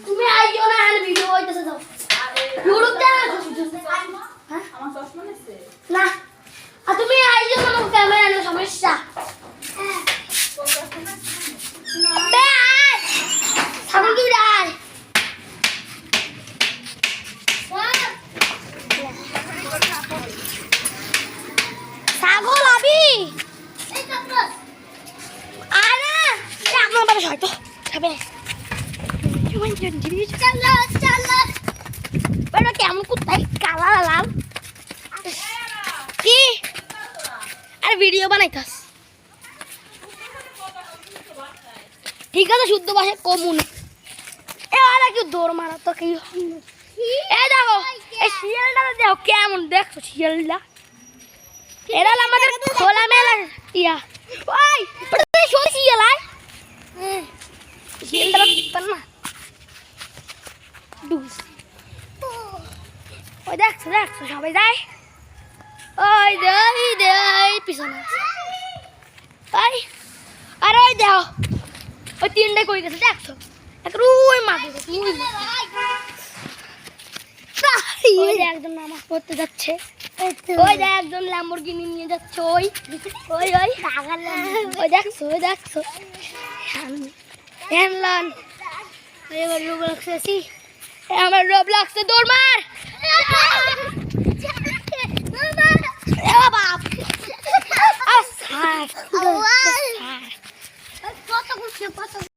তুমি আইও না আর ভিডিও হইতেছে দাও ইউটিউব চ্যানেল হ্যাঁ আমার চশমা নেছে না আর তুমি আইও না ক্যামেরা নিয়ে সমস্যা হ্যাঁ বে আয় সামনে কি আয় ছাগল আবি এই কাকরস আরে আপনার বাবা হয়তো খাবে চলো চলো বেটা কেমন কোথায় কালা লাল কি আর ভিডিও বানাইতাস ঠিক আছে শুদ্ধ ভাষা কমুন এ আর কি দৌড় মারা তো কি এ দেখো এই শিয়ালটা দেখো কেমন দেখছো শিয়ালটা এরা আমাদের খোলা মেলা ইয়া ওই ওটা সরি শিয়াল আয় শিয়ালটা পার না ওই দেখছো দেখছো সবাই যায় ওই দেই পিছনে ওই আর ওই দেখো ওই তিনটে কই গেছে দেখছো ওই মাঠে ওই একজন নামাজ পড়তে যাচ্ছে ওই দেখ একজন ল্যাম্বরগিনি নিয়ে যাচ্ছে ওই ওই ওই ওই দেখছো হ্যানলান এবার রোগ লাগছে আমার রোগ লাগছে দৌড় মার বাপ কত